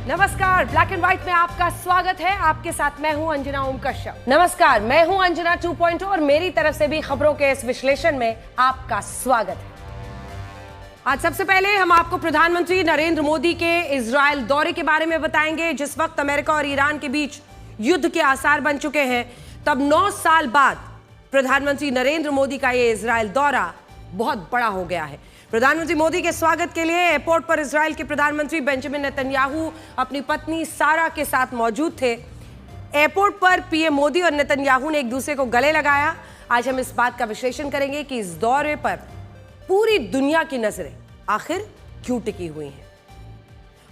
नमस्कार, black and white में आपका स्वागत है। आपके साथ मैं हूं अंजना ओम कश्यप। नमस्कार, मैं हूं अंजना 2.0 और मेरी तरफ से भी खबरों के इस विश्लेषण में आपका स्वागत है। आज सबसे पहले हम आपको प्रधानमंत्री नरेंद्र मोदी के इजरायल दौरे के बारे में बताएंगे। जिस वक्त अमेरिका और ईरान के बीच युद्ध के आसार बन चुके हैं, तब 9 साल बाद प्रधानमंत्री नरेंद्र मोदी का यह इजरायल दौरा बहुत बड़ा हो गया है। प्रधानमंत्री मोदी के स्वागत के लिए एयरपोर्ट पर इजराइल के प्रधानमंत्री बेंजामिन नेतन्याहू अपनी पत्नी सारा के साथ मौजूद थे। एयरपोर्ट पर पीएम मोदी और नेतन्याहू ने एक दूसरे को गले लगाया। आज हम इस बात का विश्लेषण करेंगे कि इस दौरे पर पूरी दुनिया की नजरें आखिर क्यों टिकी हुई हैं।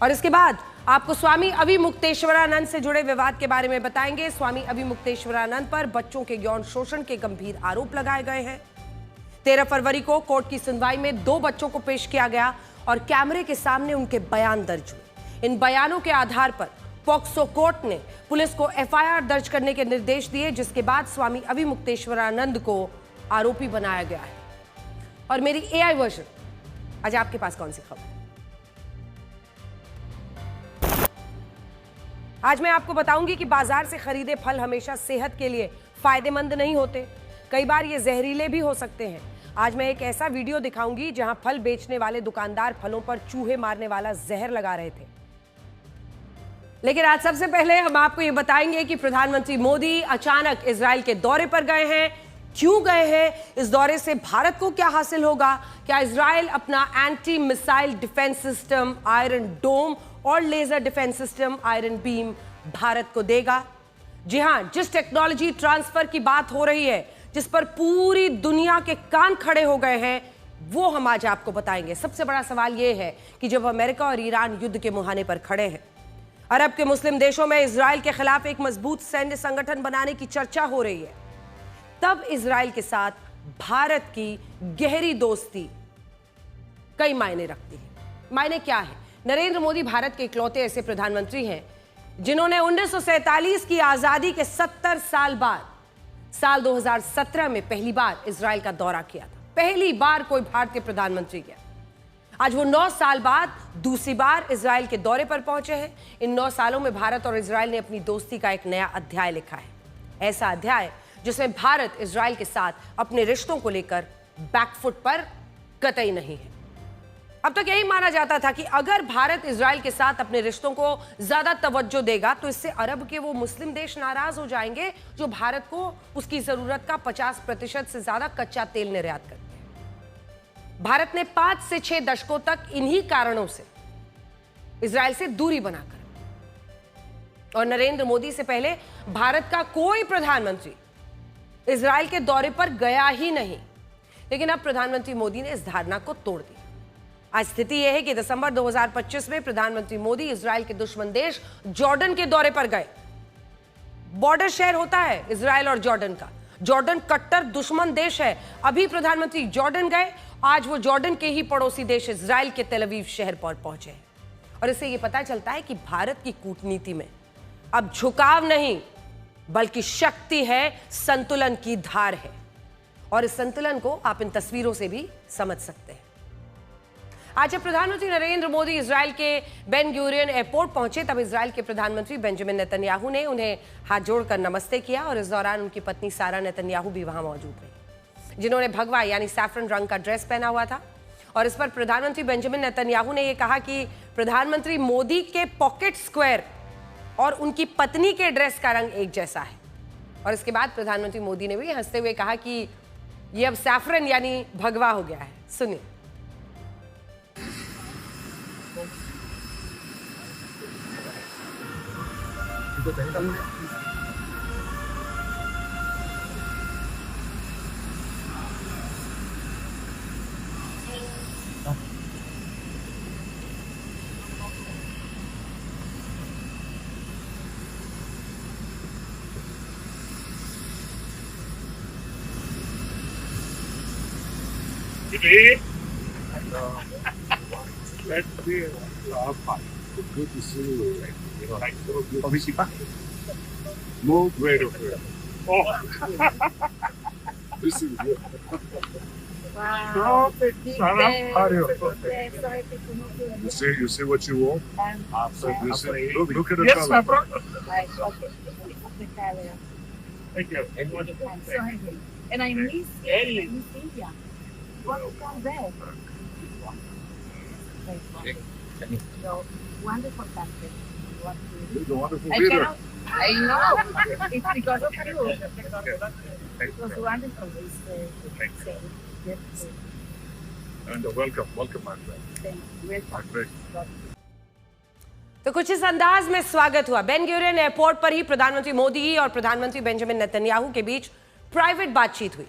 और इसके बाद आपको स्वामी अविमुक्तेश्वरानंद से जुड़े विवाद के बारे में बताएंगे। स्वामी अविमुक्तेश्वरानंद पर बच्चों के यौन शोषण के गंभीर आरोप लगाए गए हैं। 13 फरवरी को कोर्ट की सुनवाई में 2 बच्चों को पेश किया गया और कैमरे के सामने उनके बयान दर्ज हुए। इन बयानों के आधार पर पॉक्सो कोर्ट ने पुलिस को एफआईआर दर्ज करने के निर्देश दिए, जिसके बाद स्वामी अविमुक्तेश्वरानंद को आरोपी बनाया गया है। और मेरी एआई वर्जन, आज आपके पास कौन सी खबर है? आज मैं आपको बताऊंगी कि बाजार से खरीदे फल हमेशा सेहत के लिए फायदेमंद नहीं होते, कई बार ये जहरीले भी हो सकते हैं। आज मैं एक ऐसा वीडियो दिखाऊंगी जहां फल बेचने वाले दुकानदार फलों पर चूहे मारने वाला जहर लगा रहे थे। लेकिन आज सबसे पहले हम आपको ये बताएंगे कि प्रधानमंत्री मोदी अचानक इजराइल के दौरे पर गए हैं। क्यों गए हैं? इस दौरे से भारत को क्या हासिल होगा? क्या इजराइल अपना anti missile defence system Iron Dome और laser defence system Iron Beam Bharat को देगा? जी हां, जिस टेक्नोलॉजी ट्रांसफर की बात हो रही है, जिस पर पूरी दुनिया के कान खड़े हो गए हैं, वो हम आज आपको बताएंगे। सबसे बड़ा सवाल यह है कि जब अमेरिका और ईरान युद्ध के मुहाने पर खड़े हैं, अरब के मुस्लिम देशों में इजराइल के खिलाफ एक मजबूत सैन्य संगठन बनाने की चर्चा हो रही है, तब इजराइल के साथ भारत की गहरी दोस्ती कई मायने रखती है। मायने क्या है? नरेंद्र मोदी भारत के इकलौते ऐसे प्रधानमंत्री हैं जिन्होंने 1947 की आजादी के 70 साल बाद साल 2017 में पहली बार इजराइल का दौरा किया था। पहली बार कोई भारतीय प्रधानमंत्री गया। आज वो 9 साल बाद दूसरी बार इजराइल के दौरे पर पहुंचे हैं। इन 9 सालों में भारत और इजराइल ने अपनी दोस्ती का एक नया अध्याय लिखा है। ऐसा अध्याय जिसमें भारत इजराइल के साथ अपने रिश्तों को लेकर बैकफुट पर कतई नहीं है। अब तक यही माना जाता था कि अगर भारत इजराइल के साथ अपने रिश्तों को ज्यादा तवज्जो देगा तो इससे अरब के वो मुस्लिम देश नाराज हो जाएंगे जो भारत को उसकी जरूरत का 50% से ज्यादा कच्चा तेल निर्यात करते हैं। भारत ने 5 से 6 दशकों तक इन्हीं कारणों से इजराइल से दूरी बनाकर, और नरेंद्र मोदी से पहले भारत का कोई प्रधानमंत्री इजराइल के दौरे पर गया ही नहीं। लेकिन अब प्रधानमंत्री मोदी ने इस धारणा को तोड़ दिया। आज स्थिति यह है कि दिसंबर 2025 में प्रधानमंत्री मोदी इजराइल के दुश्मन देश जॉर्डन के दौरे पर गए। बॉर्डर शहर होता है इजराइल और जॉर्डन का। जॉर्डन कट्टर दुश्मन देश है। अभी प्रधानमंत्री जॉर्डन गए, आज वो जॉर्डन के ही पड़ोसी देश इजराइल के तेल अवीव शहर पर पहुंचे। और इससे यह पता चलता है कि भारत की कूटनीति में अब झुकाव नहीं बल्कि शक्ति है, संतुलन की धार है। और इस संतुलन को आप इन तस्वीरों से भी समझ सकते हैं। आज जब प्रधानमंत्री नरेंद्र मोदी इजराइल के बेन गुरियन एयरपोर्ट पहुंचे, तब इजराइल के प्रधानमंत्री बेंजामिन नेतन्याहू ने उन्हें हाथ जोड़कर नमस्ते किया। और इस दौरान उनकी पत्नी सारा नेतन्याहू भी वहां मौजूद रही, जिन्होंने भगवा यानी सैफरन रंग का ड्रेस पहना हुआ था। और इस पर प्रधानमंत्री बेंजामिन नेतन्याहू ने यह कहा कि प्रधानमंत्री मोदी के पॉकेट स्क्वायर और उनकी पत्नी के ड्रेस का रंग एक जैसा है। और इसके बाद प्रधानमंत्री मोदी ने भी हंसते हुए कहा कि यह अब सैफरन यानी भगवा हो गया है। सुनिए। Let's be fun. Good to see you. Obisipa? Move right over. Oh. This is good. Wow. You see what you want? Look at the Yes, color. my brother. Thank you. And I miss India. What is that there? So wonderful country. What do you He's a wonderful I leader. cannot. I know. It's because of you. It was wonderful. And welcome, my friend. My friend. तो कुछ इस अंदाज में स्वागत हुआ। Ben Gurion airport पर ही प्रधानमंत्री मोदी और प्रधानमंत्री बेंजामिन नेतन्याहू के बीच प्राइवेट बातचीत हुई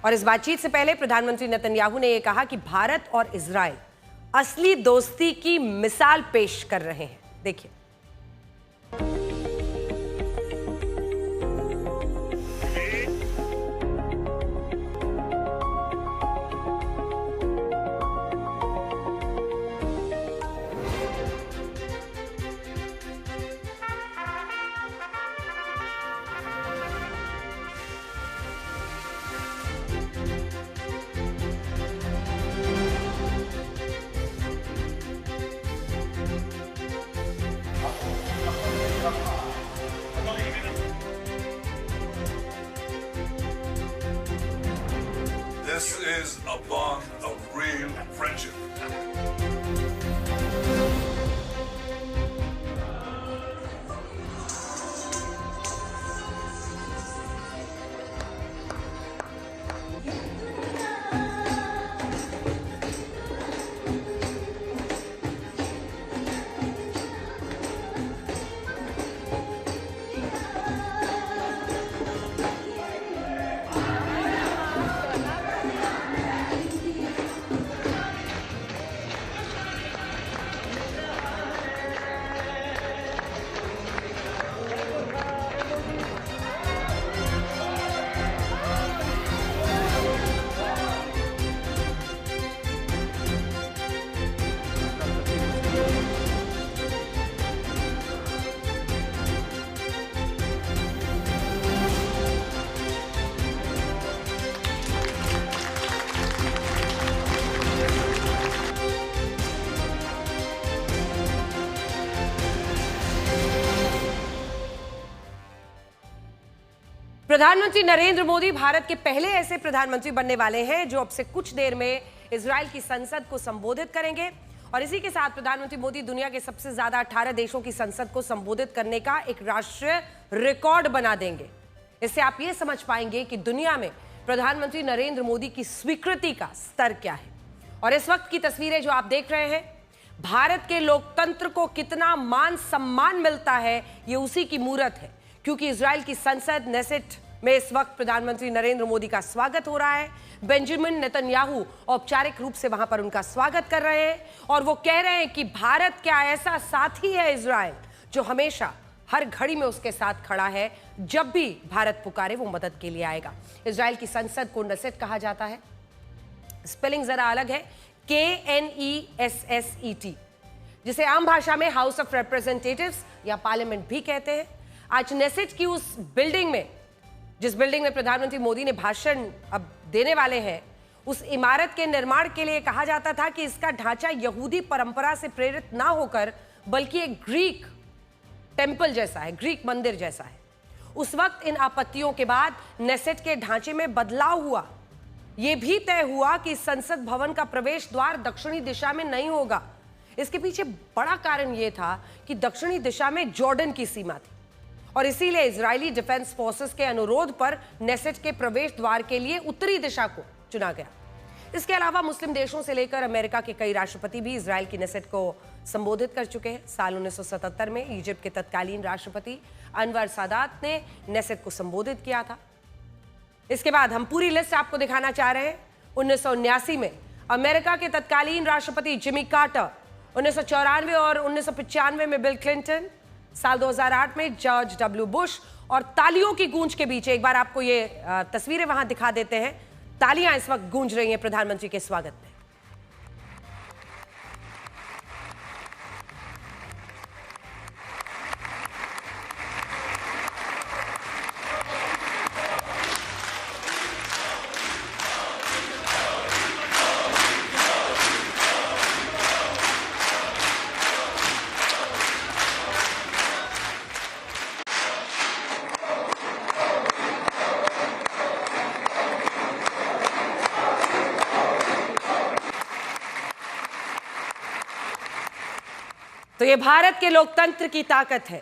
और इस बातचीत से पहले प्रधानमंत्री नेतन्याहू ने यह कहा कि भारत और इजराइल असली दोस्ती की मिसाल पेश कर रहे हैं। देखिए। This is a bond of real friendship. प्रधानमंत्री नरेंद्र मोदी भारत के पहले ऐसे प्रधानमंत्री बनने वाले हैं जो अब से कुछ देर में इजराइल की संसद को संबोधित करेंगे और इसी के साथ प्रधानमंत्री मोदी दुनिया के सबसे ज्यादा 18 देशों की संसद को संबोधित करने का एक राष्ट्रीय रिकॉर्ड बना देंगे। इससे आप ये समझ पाएंगे कि दुनिया में प्रधानमंत्री नरेंद्र मोदी की स्वीकृति का स्तर क्या है। और इस वक्त की तस्वीरें जो आप देख रहे हैं, भारत के लोकतंत्र को कितना मान सम्मान मिलता है, ये उसी की मूरत है, क्योंकि इजराइल की संसद नेसेट में इस वक्त प्रधानमंत्री नरेंद्र मोदी का स्वागत हो रहा है। बेंजामिन नेतन्याहू औपचारिक रूप से वहां पर उनका स्वागत कर रहे हैं और वो कह रहे हैं कि भारत क्या ऐसा साथी है इजराइल जो हमेशा हर घड़ी में उसके साथ खड़ा है, जब भी भारत पुकारे वो मदद के लिए आएगा। इजराइल की संसद को नेसेट कहा जाता है, स्पेलिंग जरा अलग है, KNESSET, जिसे आम भाषा में हाउस ऑफ रिप्रेजेंटेटिव्स या पार्लियामेंट भी कहते हैं। आज नेसेट की उस बिल्डिंग में, जिस बिल्डिंग में प्रधानमंत्री मोदी ने भाषण अब देने वाले हैं, उस इमारत के निर्माण के लिए कहा जाता था कि इसका ढांचा यहूदी परंपरा से प्रेरित ना होकर बल्कि एक ग्रीक टेंपल जैसा है, ग्रीक मंदिर जैसा है। उस वक्त इन आपत्तियों के बाद नेसेट के ढांचे में बदलाव हुआ। यह भी तय हुआ कि संसद भवन का प्रवेश द्वार दक्षिणी दिशा में नहीं होगा। इसके पीछे बड़ा कारण यह था कि दक्षिणी दिशा में जॉर्डन की सीमा थी और इसीलिए इजरायली डिफेंस फोर्सेस के अनुरोध पर नेसेट के प्रवेश द्वार के लिए उत्तरी दिशा को चुना गया। इसके अलावा मुस्लिम देशों से लेकर अमेरिका के कई राष्ट्रपति भी इजराइल की नेसेट को संबोधित कर चुके हैं। साल 1977 में इजिप्ट के तत्कालीन राष्ट्रपति अनवर सादात ने नेसेट को संबोधित किया था। इसके बाद हम पूरी लिस्ट आपको दिखाना चाह रहे हैं। 1979 में अमेरिका के तत्कालीन राष्ट्रपति जिमी कार्टर, 1994 और 1995 में बिल क्लिंटन, साल 2008 में जॉर्ज डब्ल्यू बुश और तालियों की गूंज के बीच एक बार आपको ये तस्वीरें वहां दिखा देते हैं। तालियां इस वक्त गूंज रही हैं प्रधानमंत्री के स्वागत में। तो ये भारत के लोकतंत्र की ताकत है,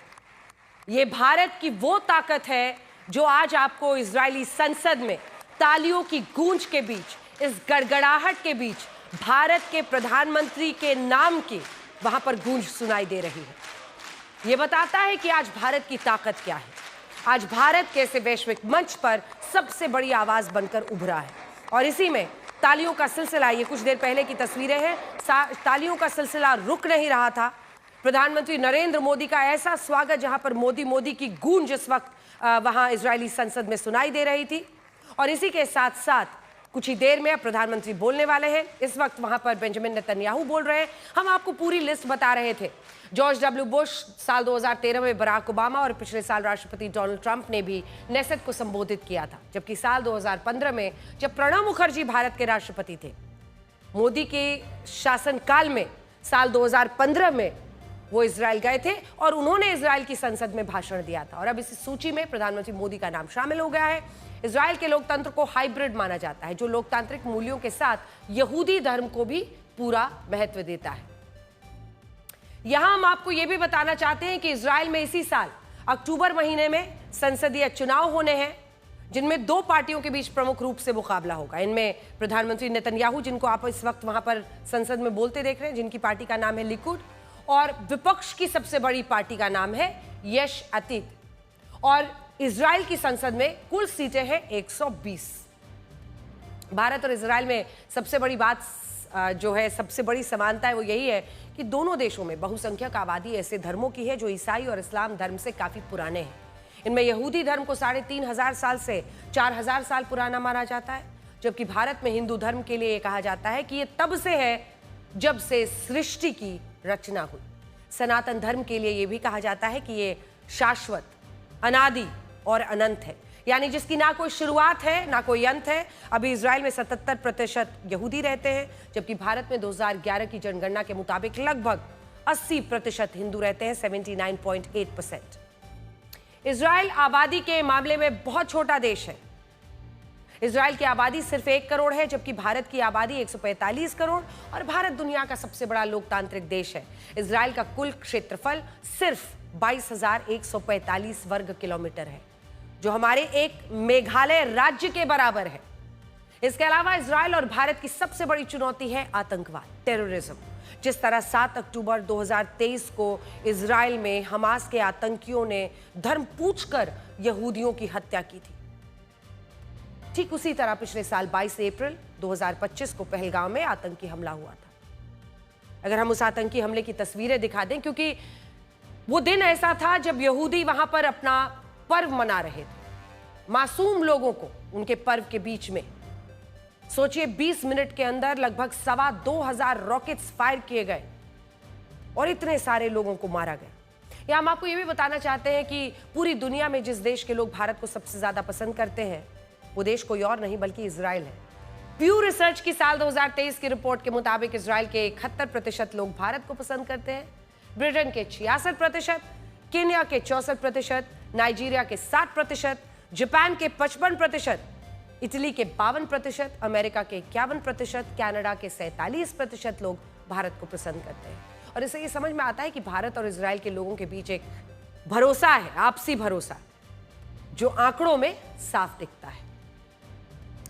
ये भारत की वो ताकत है जो आज आपको इजरायली संसद में तालियों की गूंज के बीच, इस गड़गड़ाहट के बीच भारत के प्रधानमंत्री के नाम की वहां पर गूंज सुनाई दे रही है। ये बताता है कि आज भारत की ताकत क्या है। आज भारत कैसे वैश्विक मंच पर सबसे बड़ी आवाज बनकर उभरा है। और इसी में तालियों का सिलसिला, ये कुछ देर पहले की तस्वीरें हैं, तालियों का सिलसिला रुक नहीं रहा था। प्रधानमंत्री नरेंद्र मोदी का ऐसा स्वागत जहां पर मोदी मोदी की गूंज इस वक्त वहां इजरायली संसद में सुनाई दे रही थी। और इसी के साथ साथ कुछ ही देर में प्रधानमंत्री बोलने वाले हैं। इस वक्त वहां पर बेंजामिन नेतन्याहू बोल रहे हैं। हम आपको पूरी लिस्ट बता रहे थे। जॉर्ज डब्ल्यू बुश, साल 2013 में बराक ओबामा और पिछले साल राष्ट्रपति डोनाल्ड ट्रंप ने भी नेसेट को संबोधित किया था। जबकि साल 2015 में जब प्रणब मुखर्जी भारत के राष्ट्रपति थे, मोदी के शासनकाल में साल 2015 में वो इजराइल गए थे और उन्होंने इजराइल की संसद में भाषण दिया था। और अब इस सूची में प्रधानमंत्री मोदी का नाम शामिल हो गया है। इजराइल के लोकतंत्र को हाइब्रिड माना जाता है, जो लोकतांत्रिक मूल्यों के साथ यहूदी धर्म को भी पूरा महत्व देता है। यहां हम आपको यह भी बताना चाहते हैं कि इजराइल में इसी साल अक्टूबर महीने में संसदीय चुनाव होने हैं, जिनमें दो पार्टियों के बीच प्रमुख रूप से मुकाबला होगा। इनमें प्रधानमंत्री नेतन्याहू, जिनको आप इस वक्त वहां पर संसद में बोलते देख रहे हैं, जिनकी पार्टी का नाम है लिकुड, और विपक्ष की सबसे बड़ी पार्टी का नाम है यश अतीत। और इजराइल की संसद में कुल सीटें हैं 120। भारत और इजराइल में सबसे बड़ी बात जो है, सबसे बड़ी समानता है, वो यही है कि दोनों देशों में बहुसंख्यक आबादी ऐसे धर्मों की है जो ईसाई और इस्लाम धर्म से काफी पुराने हैं। इनमें यहूदी धर्म को 3500 साल से 4000 साल पुराना माना जाता है, जबकि भारत में हिंदू धर्म के लिए कहा जाता है कि ये तब से है जब से सृष्टि की रचना हुई। सनातन धर्म के लिए यह भी कहा जाता है कि ये शाश्वत, अनादि और अनंत है, यानी जिसकी ना कोई शुरुआत है ना कोई अंत है। अभी इजराइल में 77% यहूदी रहते हैं, जबकि भारत में 2011 की जनगणना के मुताबिक लगभग 80% हिंदू रहते हैं, 79.8%। इजराइल आबादी के मामले में बहुत छोटा देश है। इजराइल की आबादी सिर्फ 1 करोड़ है, जबकि भारत की आबादी 145 करोड़, और भारत दुनिया का सबसे बड़ा लोकतांत्रिक देश है। इजराइल का कुल क्षेत्रफल सिर्फ 22,145 वर्ग किलोमीटर है, जो हमारे एक मेघालय राज्य के बराबर है। इसके अलावा इजराइल और भारत की सबसे बड़ी चुनौती है आतंकवाद, टेररिज्म। जिस तरह 7 अक्टूबर 2023 को इजराइल में हमास के आतंकियों ने धर्म पूछकर यहूदियों की हत्या की थी, ठीक उसी तरह पिछले साल 22 अप्रैल 2025 को पहलगाम में आतंकी हमला हुआ था। अगर हम उस आतंकी हमले की तस्वीरें दिखा दें, क्योंकि वो दिन ऐसा था जब यहूदी वहां पर अपना पर्व मना रहे थे, मासूम लोगों को उनके पर्व के बीच में, सोचिए 20 मिनट के अंदर लगभग 2,2500 रॉकेट्स फायर किए गए और इतने सारे लोगों को मारा गया। या हम आपको यह भी बताना चाहते हैं कि पूरी दुनिया में जिस देश के लोग भारत को सबसे ज्यादा पसंद करते हैं, वो देश कोई और नहीं बल्कि इजराइल है। प्यू रिसर्च की साल 2023 की रिपोर्ट के मुताबिक इजराइल के 71% लोग भारत को पसंद करते हैं, ब्रिटेन के 66%, केन्या के 64%, नाइजीरिया के 60%, जापान के 55%, इटली के 52%, अमेरिका के 51%, कनाडा के 47% लोग भारत को पसंद करते हैं। और इससे ये समझ में आता है कि भारत और इजराइल के लोगों के बीच एक भरोसा है, आपसी भरोसा, जो आंकड़ों में साफ दिखता है।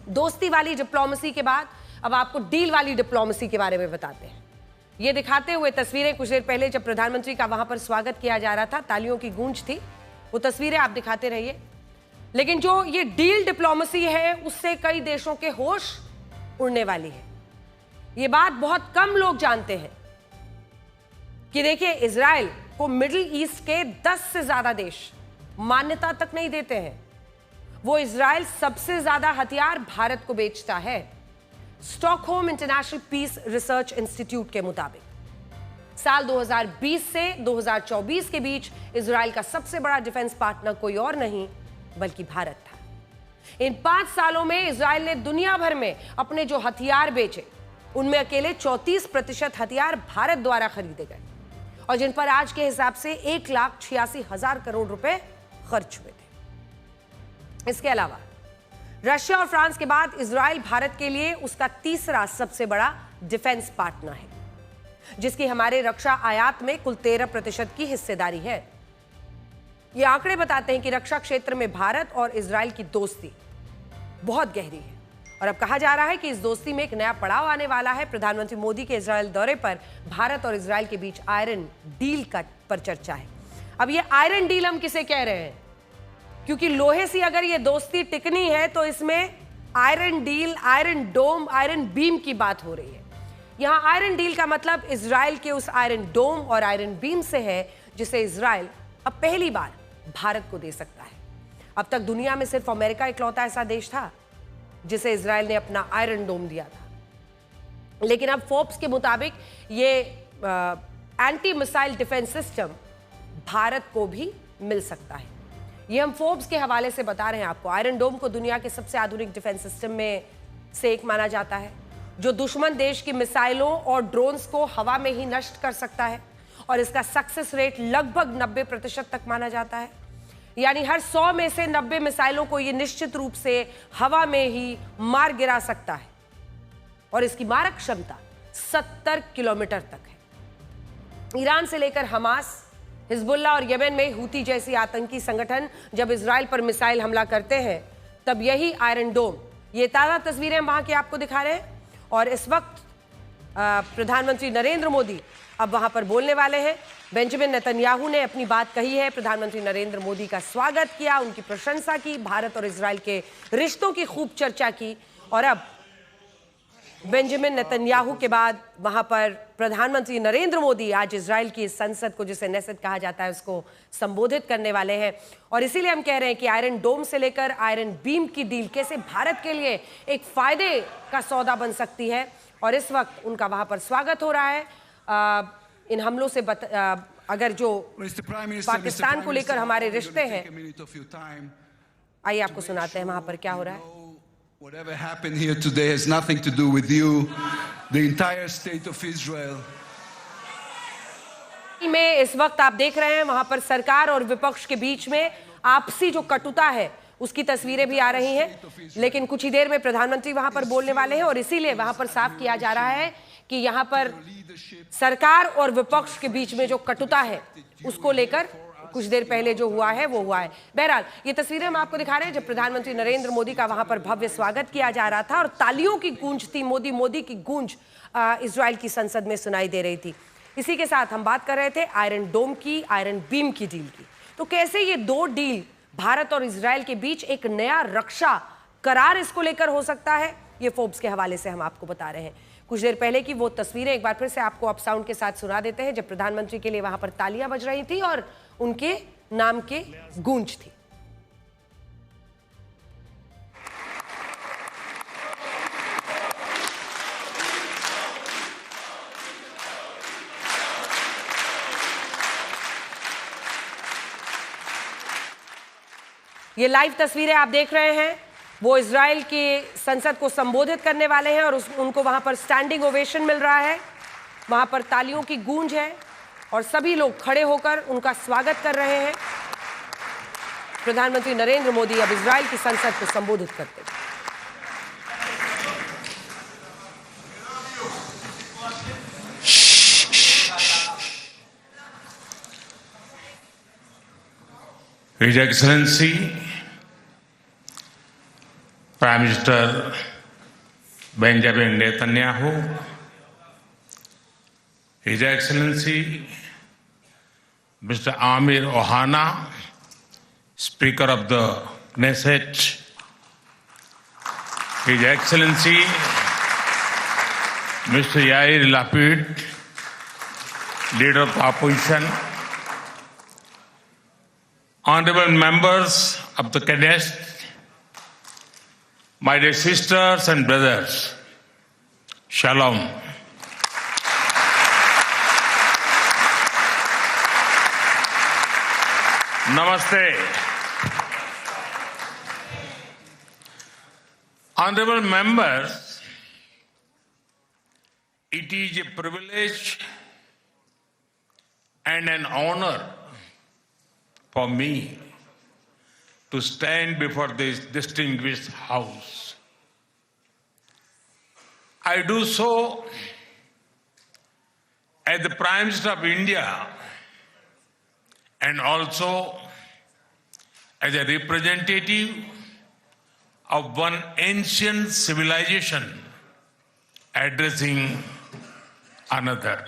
दोस्ती वाली डिप्लोमेसी के बाद अब आपको डील वाली डिप्लोमेसी के बारे में बताते हैं। ये दिखाते हुए तस्वीरें कुछ देर पहले जब प्रधानमंत्री का वहां पर स्वागत किया जा रहा था, तालियों की गूंज थी, वो तस्वीरें आप दिखाते रहिए। लेकिन जो ये डील डिप्लोमेसी है, उससे कई देशों के होश उड़ने वाली है। ये बात बहुत कम लोग जानते हैं कि देखिए, इजराइल को मिडिल ईस्ट के 10 से ज्यादा देश मान्यता तक नहीं देते हैं। वो इजराइल सबसे ज्यादा हथियार भारत को बेचता है। Stockholm International Peace Research Institute के मुताबिक साल 2020 से 2024 के बीच इजराइल का सबसे बड़ा डिफेंस पार्टनर कोई और नहीं बल्कि भारत था। इन 5 सालों में इजराइल ने दुनिया भर में अपने जो हथियार बेचे, उनमें अकेले 34% हथियार भारत द्वारा खरीदे गए, और जिन पर आज के हिसाब से 1,86,000 करोड़ रुपए खर्च हुए थे। इसके अलावा रशिया और फ्रांस के बाद इजराइल भारत के लिए उसका तीसरा सबसे बड़ा डिफेंस पार्टनर है। जिसकी हमारे रक्षा आयात में कुल 13% की हिस्सेदारी है। ये आंकड़े बताते हैं कि रक्षा क्षेत्र में भारत और इजराइल की दोस्ती बहुत गहरी है और अब कहा जा रहा है कि इस दोस्ती में एक नया पड़ाव आने वाला है। प्रधानमंत्री मोदी के इजराइल दौरे पर भारत और इजराइल के बीच आयरन डील पर चर्चा है। अब ये आयरन डील हम किसे कह रहे हैं, क्योंकि लोहे से अगर ये दोस्ती टिकनी है तो इसमें आयरन डील, आयरन डोम, आयरन बीम की बात हो रही है। यहां आयरन डील का मतलब इजराइल के उस आयरन डोम और आयरन बीम से है जिसे इजराइल अब पहली बार भारत को दे सकता है। अब तक दुनिया में सिर्फ अमेरिका इकलौता ऐसा देश था जिसे इजराइल ने अपना आयरन डोम दिया था, लेकिन अब फोर्ब्स के मुताबिक ये anti missile defence system Bharat को भी मिल सकता है। ये हम फोर्ब्स के हवाले से बता रहे हैं आपको। आयरन डोम को दुनिया के सबसे आधुनिक डिफेंस सिस्टम में से एक माना जाता है, जो दुश्मन देश की मिसाइलों और ड्रोन्स को हवा में ही नष्ट कर सकता है और इसका सक्सेस रेट लगभग 90% तक माना जाता है। यानी हर 100 में से 90 मिसाइलों को यह निश्चित रूप से हवा में ही मार गिरा सकता है और इसकी मारक क्षमता 70 किलोमीटर तक है। ईरान से लेकर हमास, हिजबुल्लाह और यमन में हूती जैसी आतंकी संगठन जब इजराइल पर मिसाइल हमला करते हैं तब यही आयरन डोम, ये ताज़ा तस्वीरें हम वहां की आपको दिखा रहे हैं। और इस वक्त प्रधानमंत्री नरेंद्र मोदी अब वहां पर बोलने वाले हैं। बेंजामिन नेतन्याहू ने अपनी बात कही है, प्रधानमंत्री नरेंद्र मोदी का स्वागत किया, उनकी प्रशंसा की, भारत और इजराइल के रिश्तों की खूब चर्चा की। और अब बेंजामिन नेतन्याहू के बाद वहां पर प्रधानमंत्री नरेंद्र मोदी आज इजराइल की संसद को, जिसे नेसेट कहा जाता है, उसको संबोधित करने वाले हैं। और इसीलिए हम कह रहे हैं कि आयरन डोम से लेकर आयरन बीम की डील कैसे भारत के लिए एक फायदे का सौदा बन सकती है। और इस वक्त उनका वहां पर स्वागत हो रहा है। इन हमलों से अगर जो पाकिस्तान को लेकर हमारे रिश्ते हैं, आइए आपको सुनाते हैं वहां पर क्या हो रहा है। Whatever happened here today has nothing to do with you, the entire state of Israel. में इस वक्त आप देख रहे हैं वहां पर सरकार और विपक्ष के बीच में आपसी जो कटुता है उसकी तस्वीरें भी आ रही हैं। लेकिन कुछ ही देर में प्रधानमंत्री वहां पर बोलने वाले हैं और इसीलिए वहां पर साफ किया जा रहा है कि यहां पर सरकार और विपक्ष के बीच में जो कटुता है उसको लेकर कुछ देर पहले जो हुआ है वो हुआ है। बहरहाल ये तस्वीरें हम आपको दिखा रहे हैं जब प्रधानमंत्री नरेंद्र मोदी का वहां पर भव्य स्वागत किया जा रहा था और तालियों की गूंज थी, मोदी मोदी की गूंज इजराइल की संसद में सुनाई दे रही थी। इसी के साथ हम बात कर रहे थे आयरन डोम की, आयरन बीम की डील की। तो कैसे ये दो डील भारत और इजराइल के बीच एक नया रक्षा करार इसको लेकर हो सकता है, ये फोर्ब्स के हवाले से हम आपको बता रहे हैं। कुछ देर पहले की वो तस्वीरें एक बार फिर से आपको अप साउंड के साथ सुना देते हैं जब प्रधानमंत्री के लिए वहां पर तालियां बज रही थी और उनके नाम के गूंज थी। ये लाइव तस्वीरें आप देख रहे हैं, वो इजराइल की संसद को संबोधित करने वाले हैं और उनको वहां पर स्टैंडिंग ओवेशन मिल रहा है, वहां पर तालियों की गूंज है और सभी लोग खड़े होकर उनका स्वागत कर रहे हैं। प्रधानमंत्री नरेंद्र मोदी अब इजराइल की संसद को संबोधित करते हैं। His Excellency Prime Minister Benjamin Netanyahu, His Excellency Mr. Amir Ohana, Speaker of the Knesset, His Excellency Mr. Yair Lapid, Leader of the Opposition, Honorable members of the Knesset, my dear sisters and brothers, Shalom. Namaste. Honorable members, it is a privilege and an honor for me to stand before this distinguished house. I do so As the Prime Minister of India and also as a representative of one ancient civilization addressing another,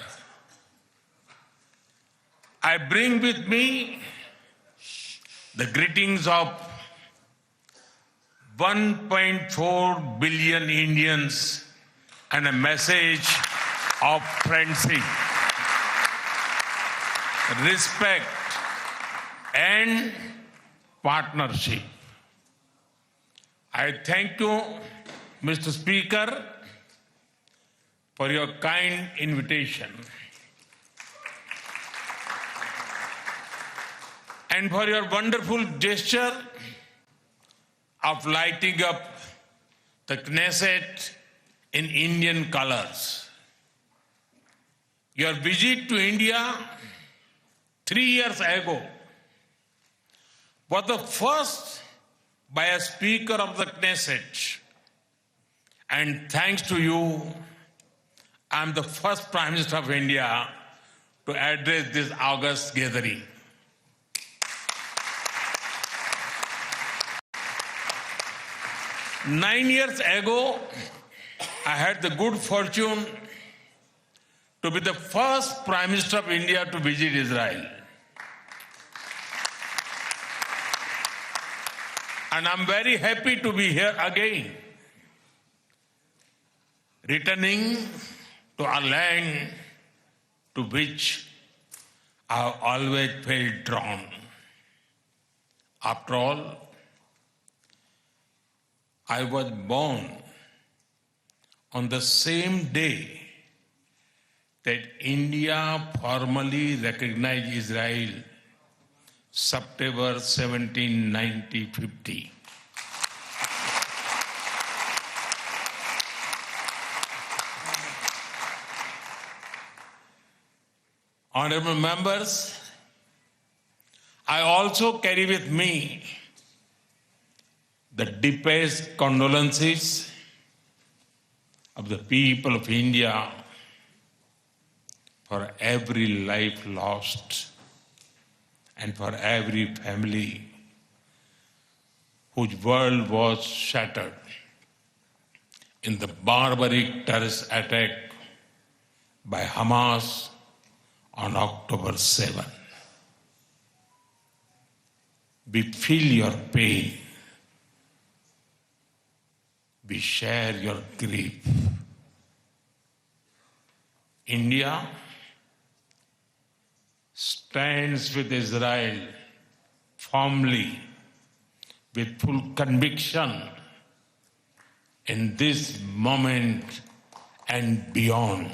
I bring with me the greetings of 1.4 billion Indians and a message of friendship, respect, and partnership. I thank you, Mr. Speaker, for your kind invitation and for your wonderful gesture of lighting up the Knesset in Indian colors. Your visit to India 3 years ago was the first by a Speaker of the Knesset. And thanks to you, I'm the first Prime Minister of India to address this august gathering. Nine years ago, I had the good fortune to be the first Prime Minister of India to visit Israel. And I'm very happy to be here again, returning to a land to which I've always felt drawn. After all, I was born on the same day that India formally recognized Israel, September 17, 1950. Honorable members, I also carry with me the deepest condolences of the people of India for every life lost and for every family whose world was shattered in the barbaric terrorist attack by Hamas on October 7. We feel your pain. We share your grief. India stands with Israel firmly, with full conviction in this moment and beyond.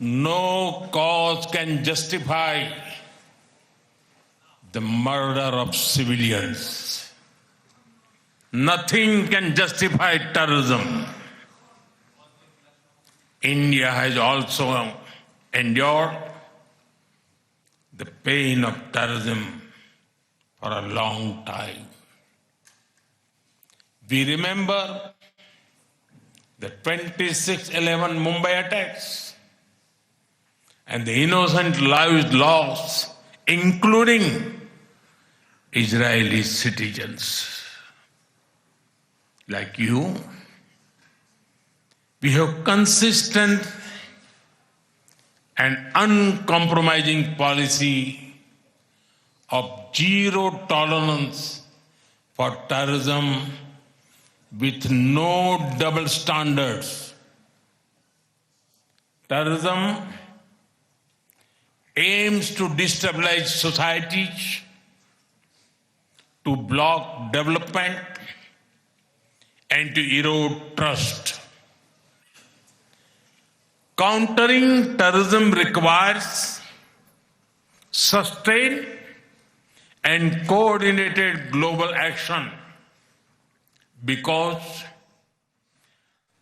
No cause can justify the murder of civilians. Nothing can justify terrorism. India has also endured the pain of terrorism for a long time. We remember the 26/11 Mumbai attacks and the innocent lives lost, including Israeli citizens. Like you, we have consistent and uncompromising policy of zero tolerance for terrorism with no double standards. Terrorism aims to destabilize societies, to block development, and to erode trust. Countering terrorism requires sustained and coordinated global action, because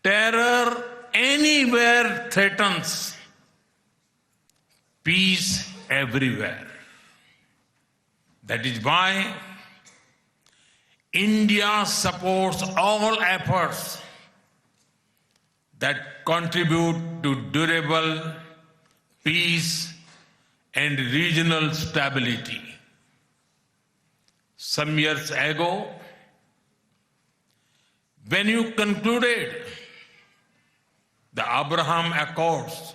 terror anywhere threatens peace everywhere. That is why India supports all efforts that contribute to durable peace and regional stability. Some years ago, when you concluded the Abraham Accords,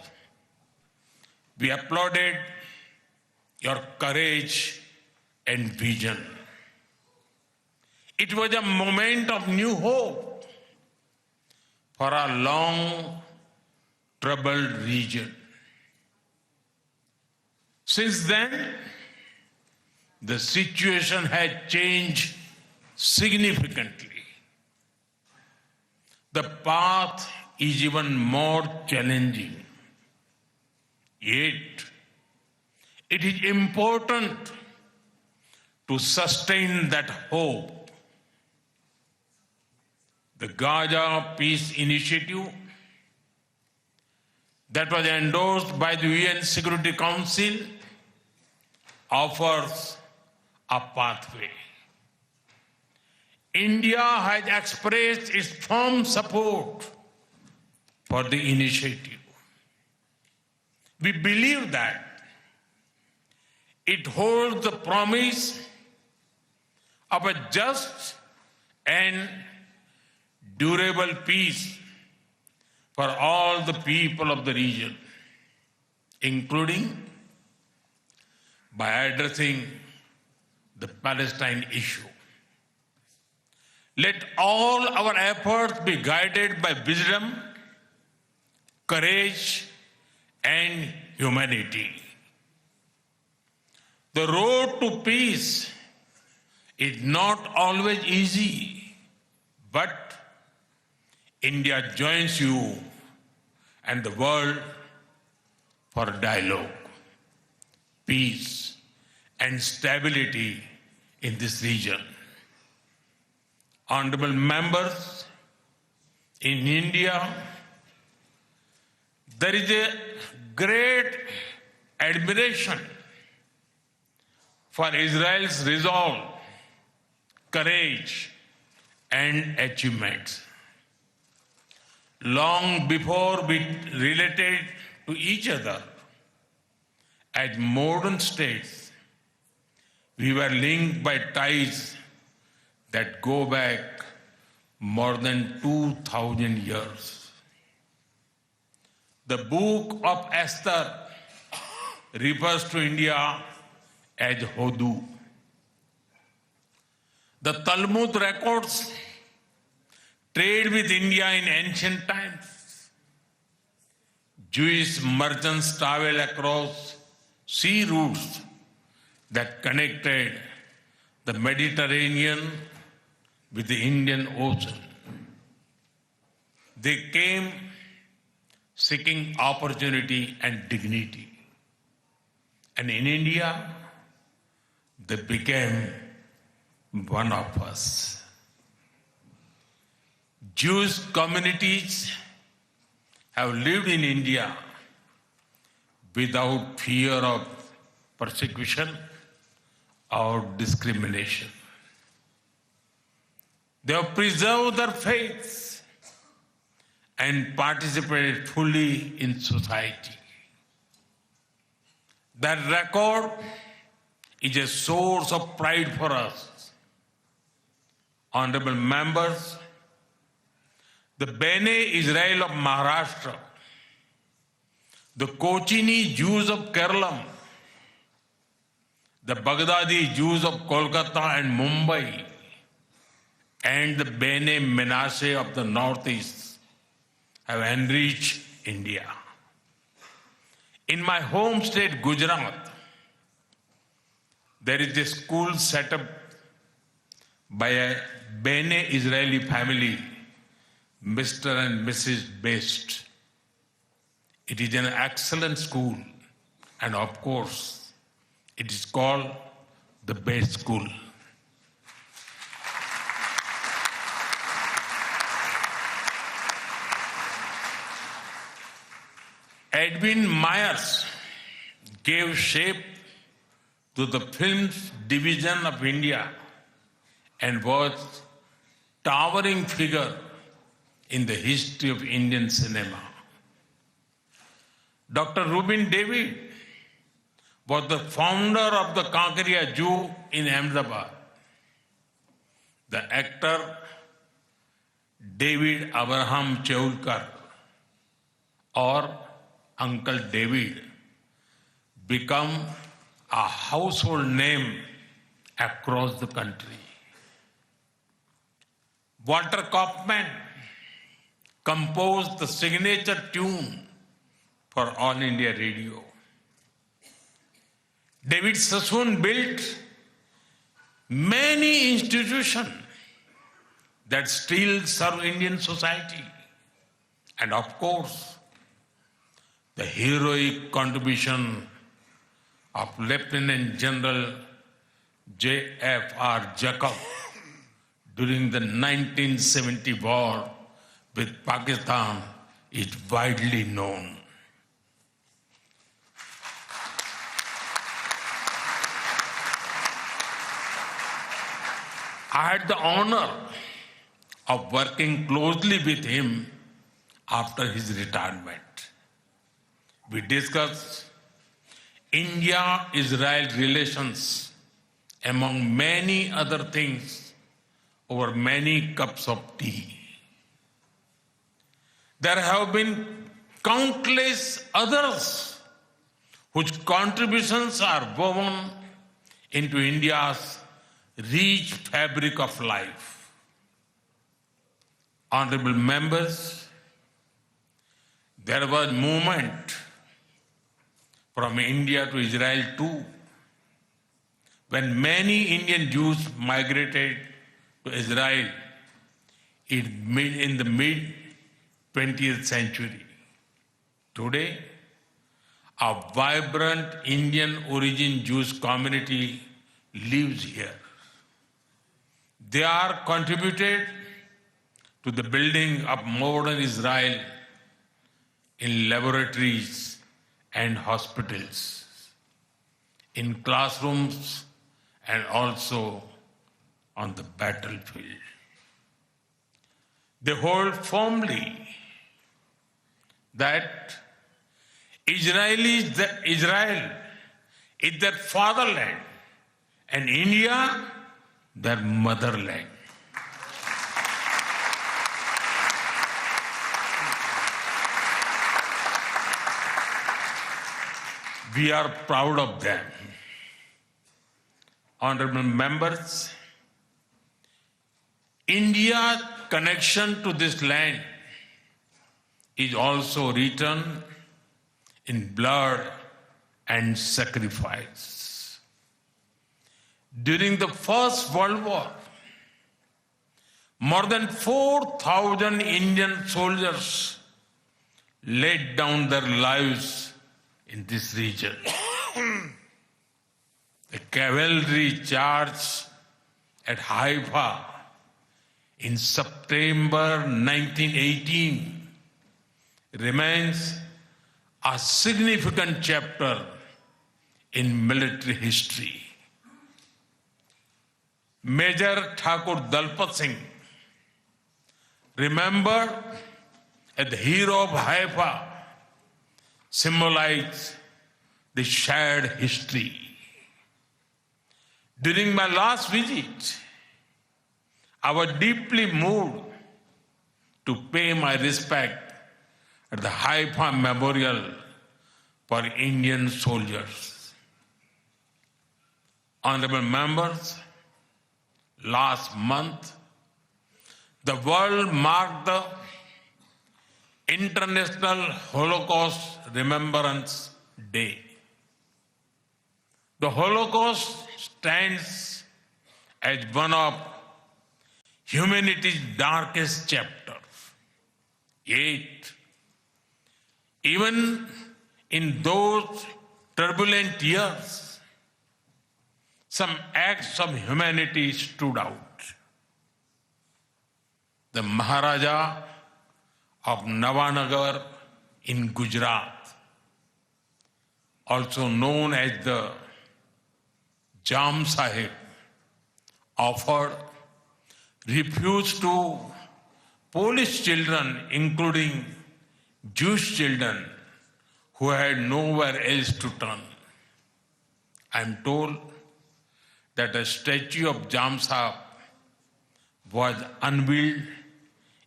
we applauded your courage and vision. It was a moment of new hope for a long troubled region. Since then, the situation has changed significantly. The path is even more challenging. Yet, it is important to sustain that hope. The Gaza Peace Initiative that was endorsed by the UN Security Council offers a pathway. India has expressed its firm support for the initiative. We believe that it holds the promise of a just and durable peace for all the people of the region, including by addressing the Palestine issue. Let all our efforts be guided by wisdom, courage, and humanity. The road to peace is not always easy, but India joins you and the world for dialogue, peace, and stability in this region. Honorable members, in India, there is a great admiration for Israel's resolve, courage, and achievements. Long before we related to each other as modern states, we were linked by ties that go back more than 2,000 years. The book of Esther refers to India as Hodu. The Talmud records trade with India in ancient times. Jewish merchants traveled across sea routes that connected the Mediterranean with the Indian Ocean. They came seeking opportunity and dignity. And in India, they became one of us. Jewish communities have lived in India without fear of persecution or discrimination. They have preserved their faith and participated fully in society. That record is a source of pride for us. Honorable members, the Bene Israel of Maharashtra, the Kochini Jews of Kerala, the Baghdadi Jews of Kolkata and Mumbai, and the Bene Menashe of the Northeast have enriched India. In my home state, Gujarat, there is a school set up by a Bene Israeli family, Mr. and Mrs. Best. It is an excellent school, and of course, it is called the best school. Edwin Myers gave shape to the film's division of India and was towering figure in the history of Indian cinema. Dr. Rubin David was the founder of the Kankaria Zoo in Ahmedabad. The actor David Abraham Cheulkar, or Uncle David, become a household name across the country. Walter Kaufman composed the signature tune for All India Radio. David Sassoon built many institutions that still serve Indian society. And of course, the heroic contribution of Lieutenant General J.F.R. Jacob during the 1970 war with Pakistan is widely known. I had the honor of working closely with him after his retirement. We discussed India-Israel relations, among many other things, over many cups of tea. There have been countless others whose contributions are woven into India's rich fabric of life. Honorable members, there was movement from India to Israel too, when many Indian Jews migrated to Israel in the mid-20th century. Today, a vibrant Indian origin Jewish community lives here. They are contributed to the building of modern Israel in laboratories and hospitals, in classrooms, and also on the battlefield. They hold firmly that Israel is their fatherland and India their motherland. We are proud of them. Honorable members, India's connection to this land is also written in blood and sacrifice. During the First World War, more than 4,000 Indian soldiers laid down their lives in this region. The cavalry charge at Haifa in September 1918 remains a significant chapter in military history. Major Thakur Dalpat Singh, remembered as the hero of Haifa, symbolized the shared history. During my last visit, I was deeply moved to pay my respect at the Haifa Memorial for Indian soldiers. Honorable members, last month, the world marked the International Holocaust Remembrance Day. The Holocaust stands as one of humanity's darkest chapters. Yet, even in those turbulent years, some acts of humanity stood out. The Maharaja of Navanagar in Gujarat, also known as the Jam Sahib, offered refuge to Polish children, including Jewish children who had nowhere else to turn. I am told that a statue of Jam Sahib was unveiled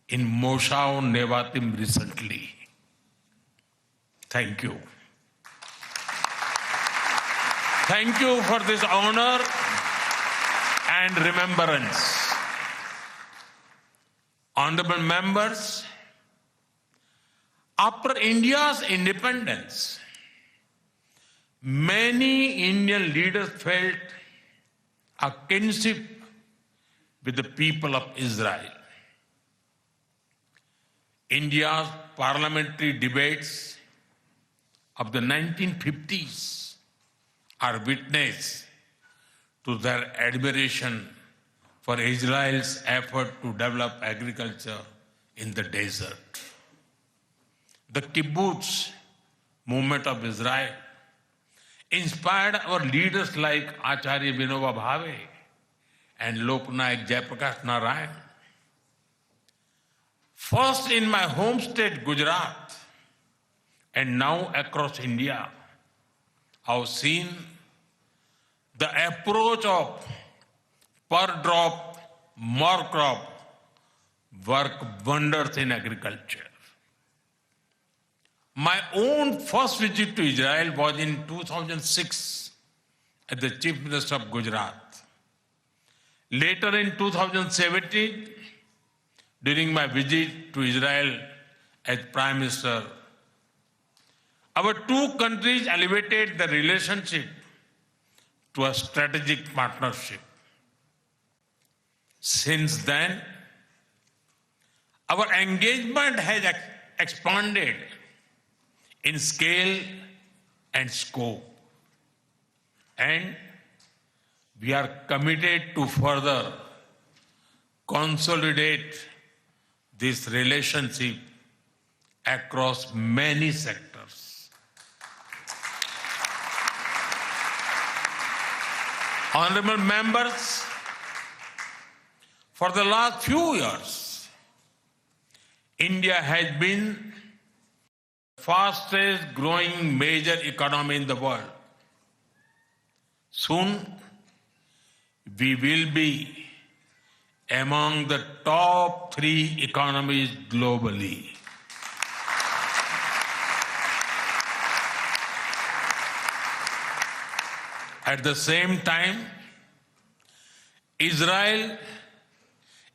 in Moshav Nevatim recently. Thank you. Thank you for this honor and remembrance. Honorable members, after India's independence, many Indian leaders felt a kinship with the people of Israel. India's parliamentary debates of the 1950s are witness to their admiration for Israel's effort to develop agriculture in the desert. The kibbutz movement of Israel inspired our leaders like Acharya Vinoba Bhave and Loknayak Jayaprakash Narayan. First in my home state, Gujarat, and now across India, I've seen the approach of per drop, more crop work wonders in agriculture. My own first visit to Israel was in 2006 as the Chief Minister of Gujarat. Later in 2017, during my visit to Israel as Prime Minister, our two countries elevated the relationship to a strategic partnership. Since then, our engagement has expanded in scale and scope, and we are committed to further consolidate this relationship across many sectors. Honorable members, for the last few years, India has been the fastest growing major economy in the world. Soon, we will be among the top 3 economies globally. At the same time, Israel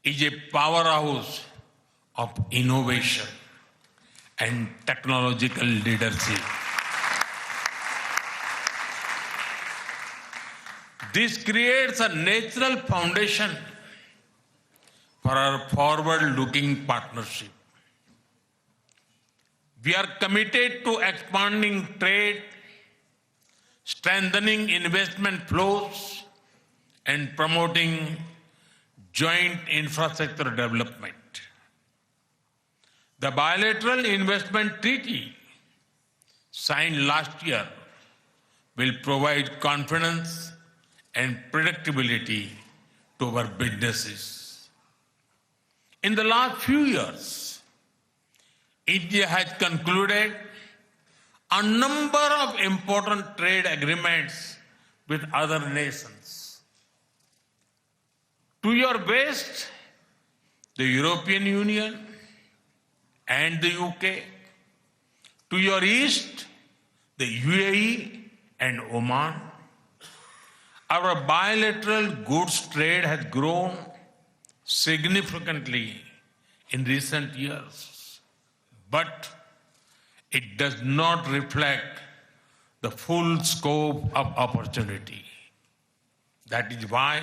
is a powerhouse of innovation and technological leadership. This creates a natural foundation for our forward-looking partnership. We are committed to expanding trade, strengthening investment flows, and promoting joint infrastructure development. The bilateral investment treaty signed last year will provide confidence and predictability to our businesses. In the last few years, India has concluded a number of important trade agreements with other nations. To your west, the European Union and the UK. To your east, the UAE and Oman. Our bilateral goods trade has grown significantly in recent years, but it does not reflect the full scope of opportunity. That is why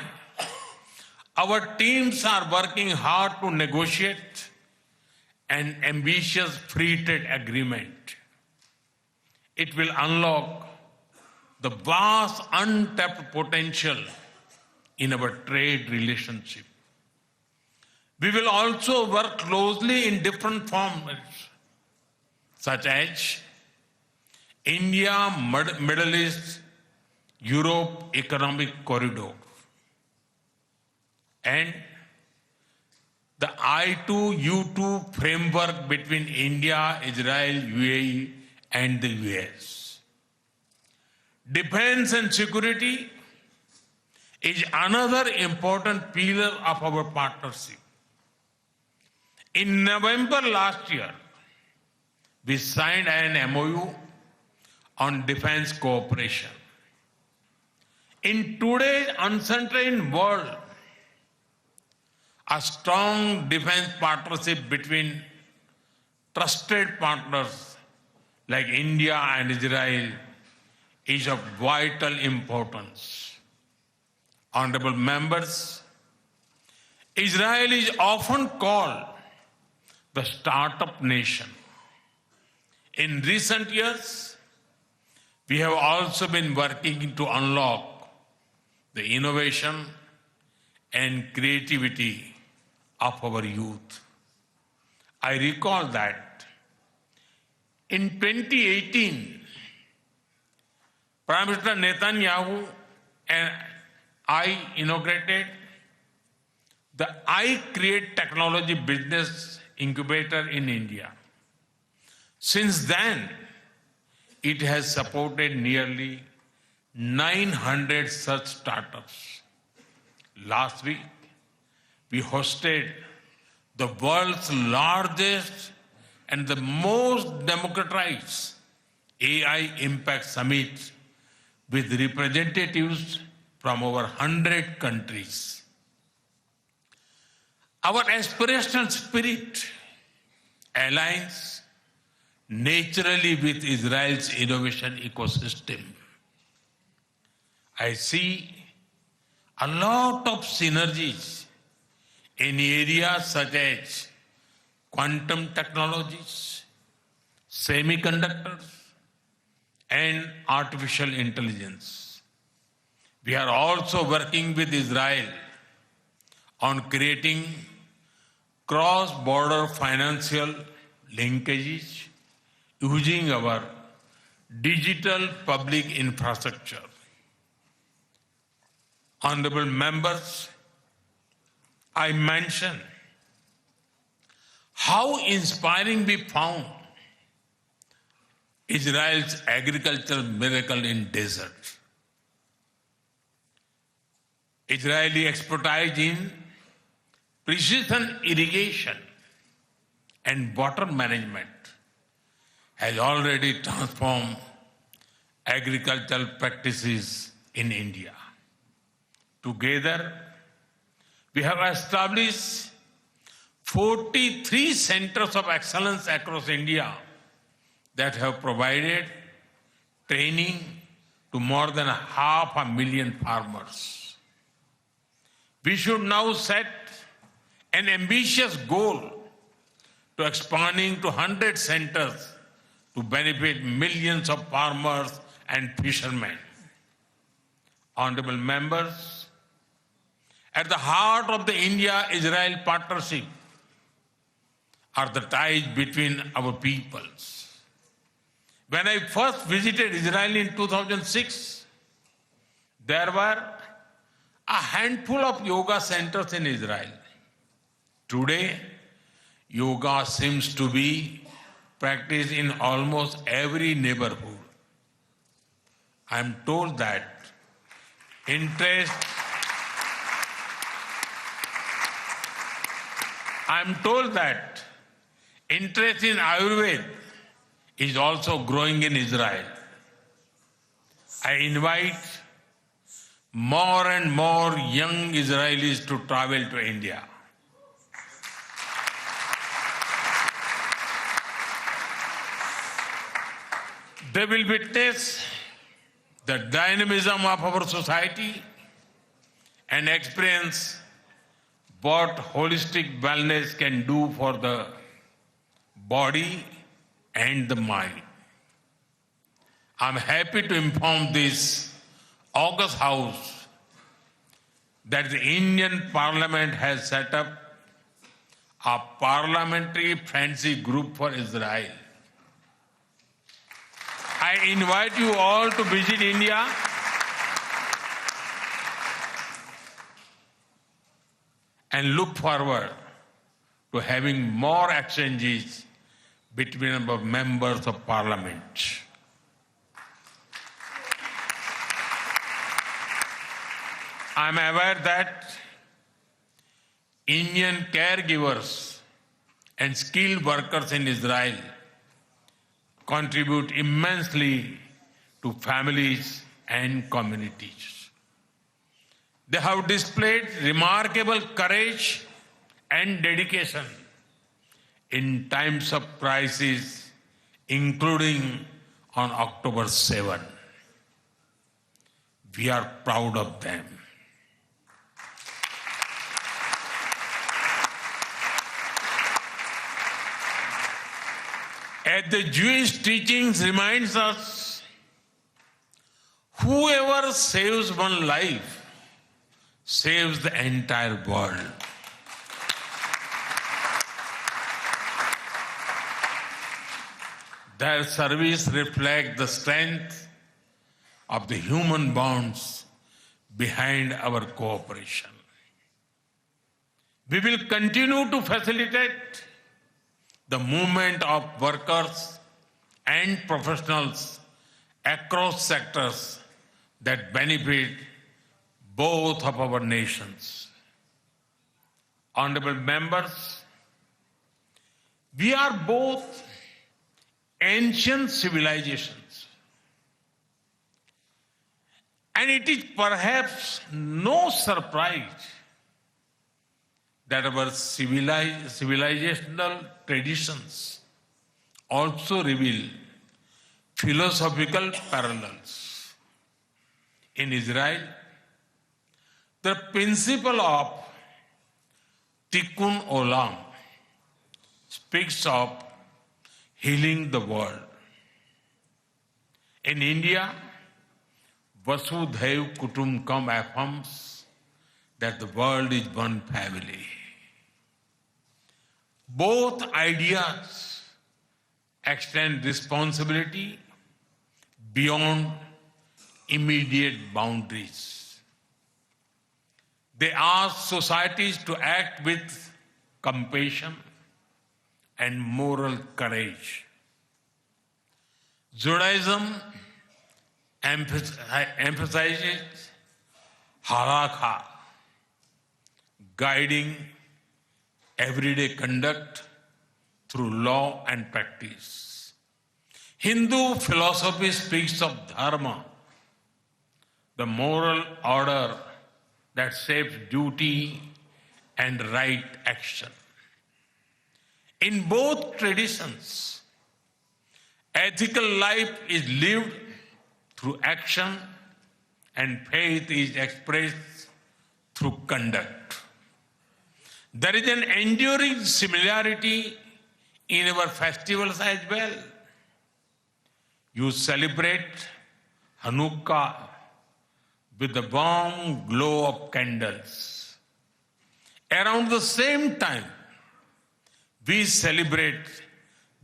our teams are working hard to negotiate an ambitious free trade agreement. It will unlock the vast untapped potential in our trade relationship. We will also work closely in different formats, such as India, Middle East, Europe Economic Corridor, and the I2U2 framework between India, Israel, UAE, and the US. Defense and security is another important pillar of our partnership. In November last year, we signed an MOU on defense cooperation. In today's uncertain world, a strong defense partnership between trusted partners like India and Israel is of vital importance. Honorable members, Israel is often called the startup nation. In recent years, we have also been working to unlock the innovation and creativity of our youth. I recall that in 2018, Prime Minister Netanyahu and I inaugurated the iCreate Technology Business Incubator in India. Since then, it has supported nearly 900 such startups. Last week, we hosted the world's largest and the most democratized AI Impact Summit with representatives from over 100 countries. Our aspirational spirit aligns naturally with Israel's innovation ecosystem. I see a lot of synergies in areas such as quantum technologies, semiconductors, and artificial intelligence. We are also working with Israel on creating cross-border financial linkages using our digital public infrastructure. Honorable members, I mentioned how inspiring we found Israel's agricultural miracle in desert. Israeli expertise in precision irrigation and water management has already transformed agricultural practices in India. Together, we have established 43 centers of excellence across India that have provided training to more than 500,000 farmers. We should now set an ambitious goal to expanding to 100 centers to benefit millions of farmers and fishermen. Honorable members, at the heart of the India-Israel partnership are the ties between our peoples. When I first visited Israel in 2006, there were a handful of yoga centers in Israel. Today, yoga seems to be practiced in almost every neighborhood. I am told that interest in Ayurveda is also growing in Israel. I invite more and more young Israelis to travel to India. They will witness the dynamism of our society and experience what holistic wellness can do for the body and the mind. I'm happy to inform this August House that the Indian Parliament has set up a parliamentary friendship group for Israel. I invite you all to visit India and look forward to having more exchanges between our members of parliament. I am aware that Indian caregivers and skilled workers in Israel contribute immensely to families and communities. They have displayed remarkable courage and dedication in times of crisis, including on October 7. We are proud of them. As the Jewish teachings reminds us, whoever saves one life saves the entire world. Their service reflects the strength of the human bonds behind our cooperation. We will continue to facilitate the movement of workers and professionals across sectors that benefit both of our nations. Honorable members, we are both ancient civilizations, and it is perhaps no surprise that our civilizational traditions also reveal philosophical parallels. In Israel, the principle of Tikkun Olam speaks of healing the world. In India, Vasudhaiv Kutumbakam affirms that the world is one family. Both ideas extend responsibility beyond immediate boundaries. They ask societies to act with compassion and moral courage. Judaism emphasizes halakha, guiding everyday conduct through law and practice. Hindu philosophy speaks of dharma, the moral order that shapes duty and right action. In both traditions, ethical life is lived through action and faith is expressed through conduct. There is an enduring similarity in our festivals as well. You celebrate Hanukkah with the warm glow of candles. Around the same time, we celebrate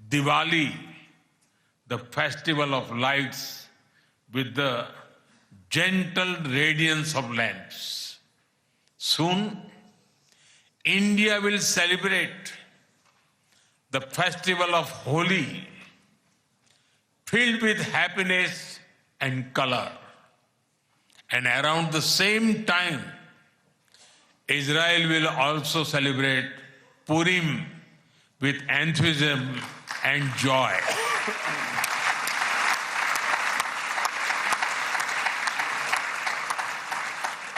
Diwali, the festival of lights, with the gentle radiance of lamps. Soon, India will celebrate the festival of Holi, filled with happiness and color. And around the same time, Israel will also celebrate Purim with enthusiasm and joy.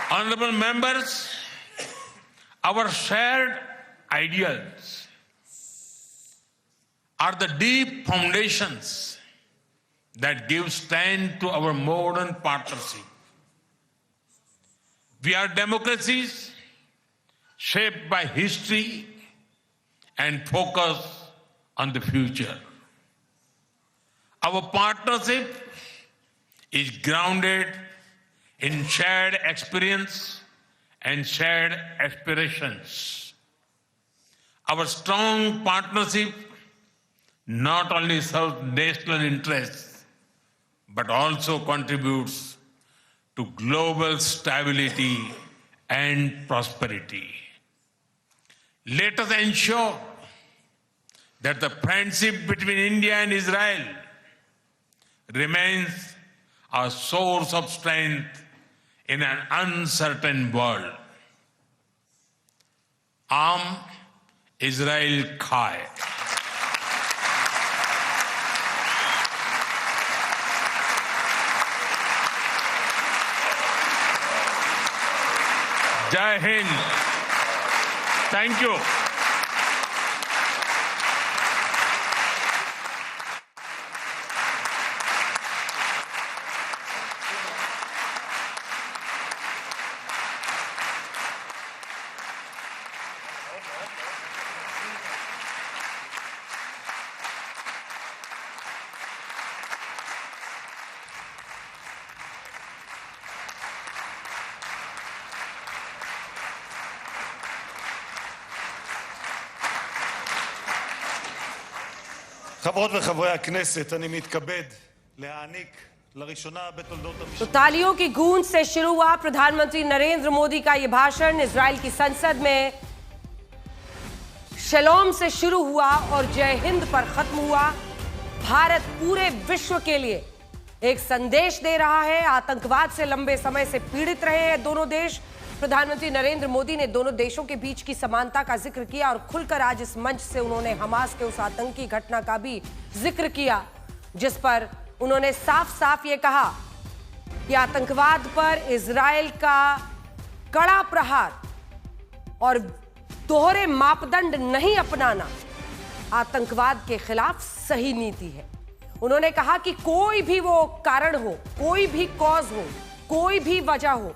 Honorable members, our shared ideals are the deep foundations that give strength to our modern partnership. We are democracies shaped by history and focus on the future. Our partnership is grounded in shared experience and shared aspirations. Our strong partnership not only serves national interests, but also contributes to global stability and prosperity. Let us ensure that the friendship between India and Israel remains a source of strength in an uncertain world. Am Israel Chai. Jai Hind. Thank you. חברות וחברי הכנסת, אני מתכבד להעניק לראשונה בתולדות तो המשפט. तालियों की गूंज से शुरू हुआ प्रधानमंत्री नरेंद्र मोदी का ये भाषण इजराइल की संसद में शलोम से शुरू हुआ और जय हिंद पर खत्म हुआ। भारत पूरे विश्व के लिए एक संदेश दे रहा है। आतंकवाद से लंबे समय से पीड़ित रहे हैं दोनों देश। प्रधानमंत्री नरेंद्र मोदी ने दोनों देशों के बीच की समानता का जिक्र किया और खुलकर आज इस मंच से उन्होंने हमास के उस आतंकी घटना का भी जिक्र किया, जिस पर उन्होंने साफ साफ ये कहा कि आतंकवाद पर इजराइल का कड़ा प्रहार और दोहरे मापदंड नहीं अपनाना आतंकवाद के खिलाफ सही नीति है। उन्होंने कहा कि कोई भी वो कारण हो, कोई भी कॉज हो, कोई भी वजह हो,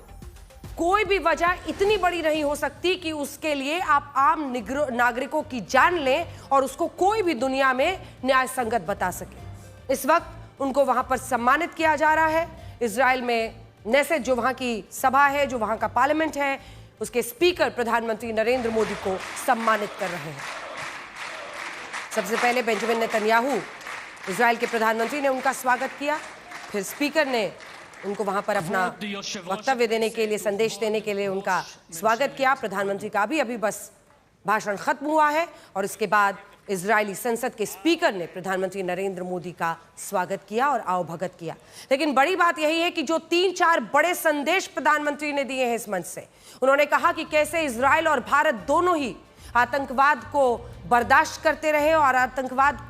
कोई भी वजह इतनी बड़ी नहीं हो सकती कि उसके लिए आप आम नागरिकों की जान लें और उसको कोई भी दुनिया में न्याय संगत बता सके। इस वक्त उनको वहां पर सम्मानित किया जा रहा है। इजराइल में नेसेट, जो वहां की सभा है, जो वहां का पार्लियामेंट है, उसके स्पीकर प्रधानमंत्री नरेंद्र मोदी को सम्मानित कर रहे हैं। सबसे पहले बेंजामिन नेतन्याहू, इजराइल के प्रधानमंत्री, ने उनका स्वागत किया। फिर स्पीकर ने उनको वहां पर अपना वक्तव्य देने के लिए, संदेश देने के लिए उनका स्वागत किया। प्रधानमंत्री का भी अभी बस भाषण खत्म हुआ है और इसके बाद इजरायली संसद के स्पीकर ने प्रधानमंत्री नरेंद्र मोदी का स्वागत किया और आवभगत किया। लेकिन बड़ी बात यही है कि जो 3-4 बड़े संदेश प्रधानमंत्री ने दिए हैं इस मंच से, उन्होंने कहा कि कैसे इजराइल और भारत दोनों ही आतंकवाद को बर्दाश्त करते रहे और आतंकवाद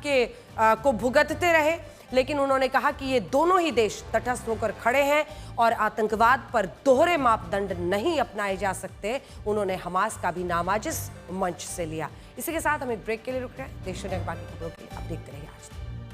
को भुगतते रहे, लेकिन उन्होंने कहा कि ये दोनों ही देश तटस्थ होकर खड़े हैं और आतंकवाद पर दोहरे मापदंड नहीं अपनाए जा सकते। उन्होंने हमास का भी नाम आज इस मंच से लिया। इसी के साथ हम एक ब्रेक के लिए रुक रहे हैं। देश दुनिया की बाकी खबरों के लिए आप देखते रहिए आज।